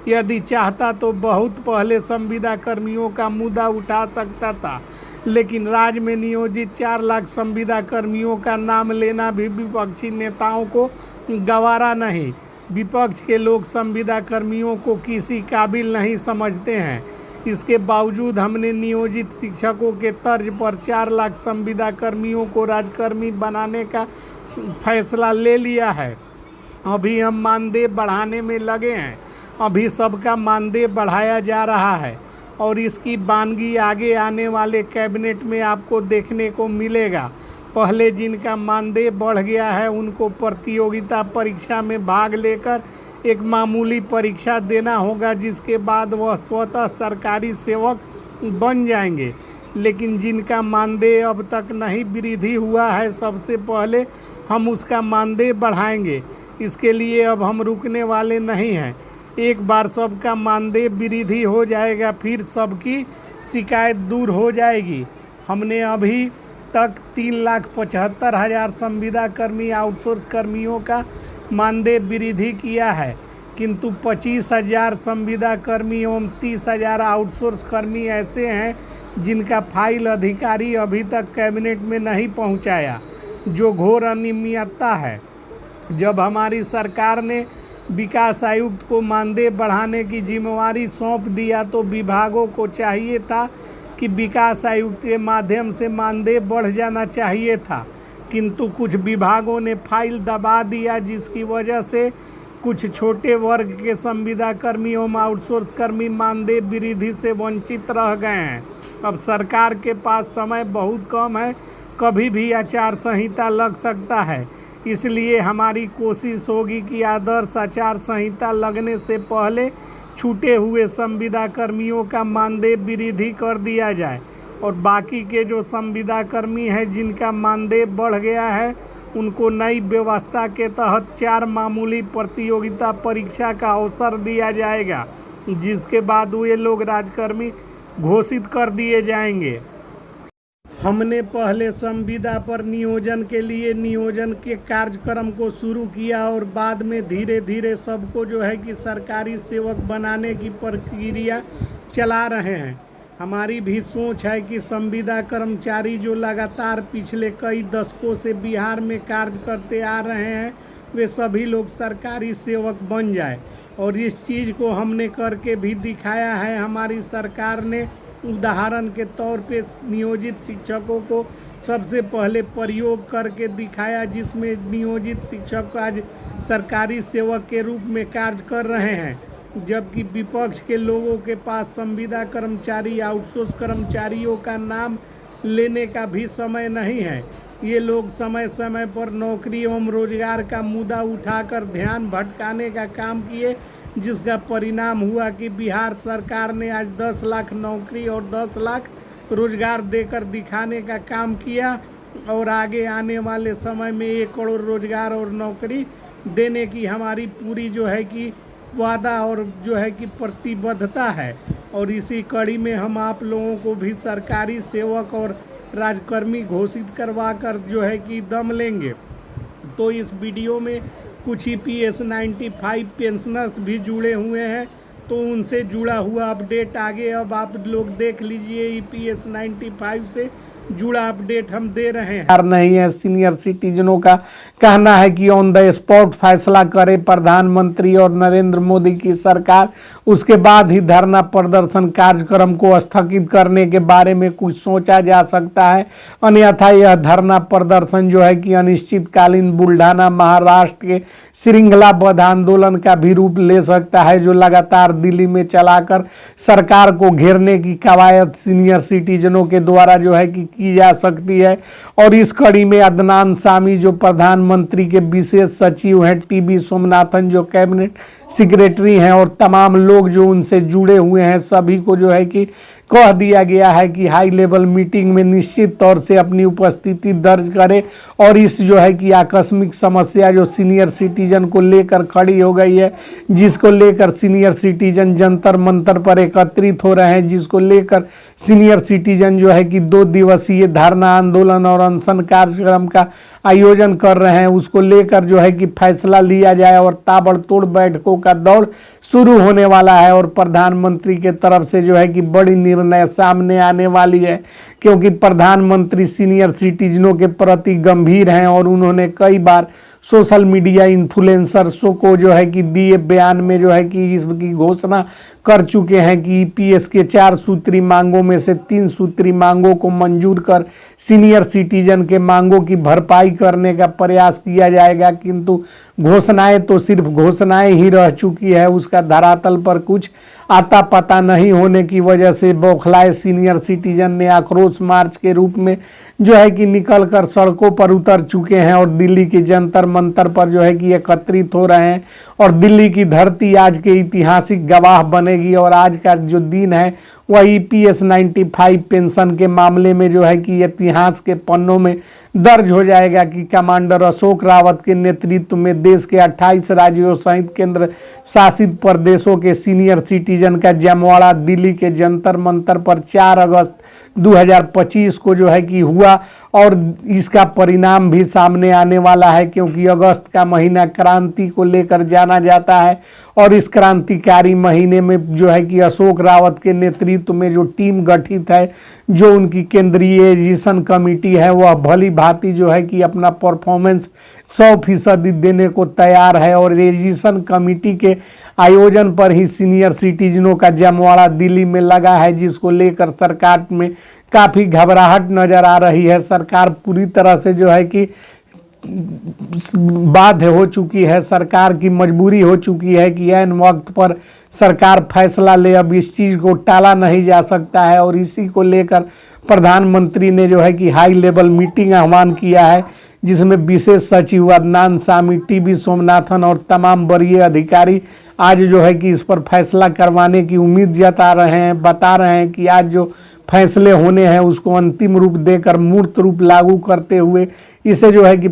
यदि चाहता तो बहुत पहले संविदा कर्मियों का मुद्दा उठा सकता था, लेकिन राज्य में नियोजित 4 लाख संविदा कर्मियों का नाम लेना भी विपक्षी नेताओं को गवारा नहीं। विपक्ष के लोग संविदा कर्मियों को किसी काबिल नहीं समझते हैं। इसके बावजूद हमने नियोजित शिक्षकों के तर्ज पर 4 लाख संविदा कर्मियों को राजकर्मी बनाने का फैसला ले लिया है। अभी हम मानदेय बढ़ाने में लगे हैं। अभी सबका मानदेय बढ़ाया जा रहा है और इसकी बानगी आगे आने वाले कैबिनेट में आपको देखने को मिलेगा। पहले जिनका मानदेय बढ़ गया है उनको प्रतियोगिता परीक्षा में भाग लेकर एक मामूली परीक्षा देना होगा, जिसके बाद वह स्वतः सरकारी सेवक बन जाएंगे। लेकिन जिनका मानदेय अब तक नहीं वृद्धि हुआ है, सबसे पहले हम उसका मानदेय बढ़ाएंगे। इसके लिए अब हम रुकने वाले नहीं हैं। एक बार सबका मानदेय वृद्धि हो जाएगा, फिर सबकी शिकायत दूर हो जाएगी। हमने अभी तक 3,75,000 संविदा कर्मी आउटसोर्स कर्मियों का मानदेय वृद्धि किया है, किंतु 25,000 संविदा कर्मी एवं 30,000 आउटसोर्स कर्मी ऐसे हैं जिनका फाइल अधिकारी अभी तक कैबिनेट में नहीं पहुंचाया, जो घोर अनियमितता है। जब हमारी सरकार ने विकास आयुक्त को मानदेय बढ़ाने की जिम्मेवारी सौंप दिया तो विभागों को चाहिए था कि विकास आयुक्त के माध्यम से मानदेय बढ़ जाना चाहिए था, किंतु कुछ विभागों ने फाइल दबा दिया, जिसकी वजह से कुछ छोटे वर्ग के संविदा कर्मी एवं आउटसोर्स कर्मी मानदेय वृद्धि से वंचित रह गए हैं। अब सरकार के पास समय बहुत कम है, कभी भी आचार संहिता लग सकता है। इसलिए हमारी कोशिश होगी कि आदर्श आचार संहिता लगने से पहले छूटे हुए संविदा कर्मियों का मानदेय वृद्धि कर दिया जाए और बाकी के जो संविदा कर्मी हैं जिनका मानदेय बढ़ गया है उनको नई व्यवस्था के तहत 4 मामूली प्रतियोगिता परीक्षा का अवसर दिया जाएगा, जिसके बाद वे लोग राजकर्मी घोषित कर दिए जाएंगे। हमने पहले संविदा पर नियोजन के लिए नियोजन के कार्यक्रम को शुरू किया और बाद में धीरे धीरे सबको जो है कि सरकारी सेवक बनाने की प्रक्रिया चला रहे हैं। हमारी भी सोच है कि संविदा कर्मचारी जो लगातार पिछले कई दशकों से बिहार में कार्य करते आ रहे हैं, वे सभी लोग सरकारी सेवक बन जाए, और इस चीज़ को हमने करके भी दिखाया है। हमारी सरकार ने उदाहरण के तौर पे नियोजित शिक्षकों को सबसे पहले प्रयोग करके दिखाया, जिसमें नियोजित शिक्षक आज सरकारी सेवक के रूप में कार्य कर रहे हैं, जबकि विपक्ष के लोगों के पास संविदा कर्मचारी आउटसोर्स कर्मचारियों का नाम लेने का भी समय नहीं है। ये लोग समय समय पर नौकरी एवं रोजगार का मुद्दा उठाकर ध्यान भटकाने का काम किए, जिसका परिणाम हुआ कि बिहार सरकार ने आज 10 लाख नौकरी और 10 लाख रोजगार देकर दिखाने का काम किया और आगे आने वाले समय में 1 करोड़ रोजगार और नौकरी देने की हमारी पूरी जो है कि वादा और जो है कि प्रतिबद्धता है। और इसी कड़ी में हम आप लोगों को भी सरकारी सेवक और राजकर्मी घोषित करवा कर जो है कि दम लेंगे। तो इस वीडियो में कुछ EPS 95 पेंशनर्स भी जुड़े हुए हैं, तो उनसे जुड़ा हुआ अपडेट आगे अब आप लोग देख लीजिए। EPS 95 से जुड़ा अपडेट हम दे रहे हैं। नहीं है, सीनियर सिटीजनों का कहना है कि ऑन द स्पॉट फैसला करे प्रधानमंत्री और नरेंद्र मोदी की सरकार, उसके बाद ही धरना प्रदर्शन कार्यक्रम को स्थगित करने के बारे में कुछ सोचा जा सकता है। अन्यथा यह धरना प्रदर्शन जो है कि अनिश्चितकालीन बुल्ढाना महाराष्ट्र के श्रृंखलाबद्ध आंदोलन का भी रूप ले सकता है, जो लगातार दिल्ली में चलाकर सरकार को घेरने की कवायद सीनियर सिटीजनों के द्वारा जो है कि की जा सकती है। और इस कड़ी में अदनान सामी जो प्रधानमंत्री के विशेष सचिव हैं, TB सोमनाथन जो कैबिनेट सेक्रेटरी हैं, और तमाम लोग जो उनसे जुड़े हुए हैं, सभी को जो है कि कह दिया गया है कि हाई लेवल मीटिंग में निश्चित तौर से अपनी उपस्थिति दर्ज करे और इस जो है कि आकस्मिक समस्या जो सीनियर सिटीजन को लेकर खड़ी हो गई है, जिसको लेकर सीनियर सिटीजन जंतर मंतर पर एकत्रित हो रहे हैं, जिसको लेकर सीनियर सिटीजन जो है कि 2 दिवसीय धरना आंदोलन और अनशन कार्यक्रम का आयोजन कर रहे हैं उसको लेकर जो है कि फैसला लिया जाए और ताबड़तोड़ बैठकों का दौर शुरू होने वाला है। और प्रधानमंत्री के तरफ से जो है कि बड़ी निर्णय सामने आने वाली है, क्योंकि प्रधानमंत्री सीनियर सिटीजनों के प्रति गंभीर हैं और उन्होंने कई बार सोशल मीडिया इन्फ्लुएंसर्सों को जो है कि दिए बयान में जो है कि इसकी घोषणा कर चुके हैं कि ईपीएस के 4 सूत्री मांगों में से 3 सूत्री मांगों को मंजूर कर सीनियर सिटीजन के मांगों की भरपाई करने का प्रयास किया जाएगा। किंतु घोषणाएं तो सिर्फ घोषणाएं ही रह चुकी है, उसका धरातल पर कुछ आता पता नहीं होने की वजह से बौखलाए सीनियर सिटीजन ने आक्रोश मार्च के रूप में जो है कि निकलकर सड़कों पर उतर चुके हैं और दिल्ली के जंतर मंतर पर जो है कि एकत्रित हो रहे हैं। और दिल्ली की धरती आज के ऐतिहासिक गवाह बनेगी और आज का जो दिन है वह ईपीएस 95 पेंशन के मामले में जो है कि इतिहास के पन्नों में दर्ज हो जाएगा कि कमांडर अशोक रावत के नेतृत्व में देश के 28 राज्यों सहित केंद्र शासित प्रदेशों के सीनियर सिटीजन का जमवाड़ा दिल्ली के जंतर मंतर पर 4 अगस्त 2025 को जो है कि हुआ। और इसका परिणाम भी सामने आने वाला है, क्योंकि अगस्त का महीना क्रांति को लेकर जाना जाता है और इस क्रांतिकारी महीने में जो है कि अशोक रावत के नेतृत्व में जो टीम गठित है, जो उनकी केंद्रीय एजिशन कमेटी है, वह भली भांति जो है कि अपना परफॉर्मेंस 100% देने को तैयार है। और एजिशन कमेटी के आयोजन पर ही सीनियर सिटीजनों का जमवाड़ा दिल्ली में लगा है, जिसको लेकर सरकार में काफ़ी घबराहट नजर आ रही है। सरकार पूरी तरह से जो है कि बाध्य हो चुकी है, सरकार की मजबूरी हो चुकी है कि ऐन वक्त पर सरकार फैसला ले। अब इस चीज़ को टाला नहीं जा सकता है और इसी को लेकर प्रधानमंत्री ने जो है कि हाई लेवल मीटिंग आह्वान किया है, जिसमें विशेष सचिव अदनान सामी, टीबी सोमनाथन और तमाम वरीय अधिकारी आज जो है कि इस पर फैसला करवाने की उम्मीद जता रहे हैं। बता रहे हैं कि आज जो फैसले होने हैं उसको अंतिम रूप देकर मूर्त रूप लागू करते हुए इसे जो है कि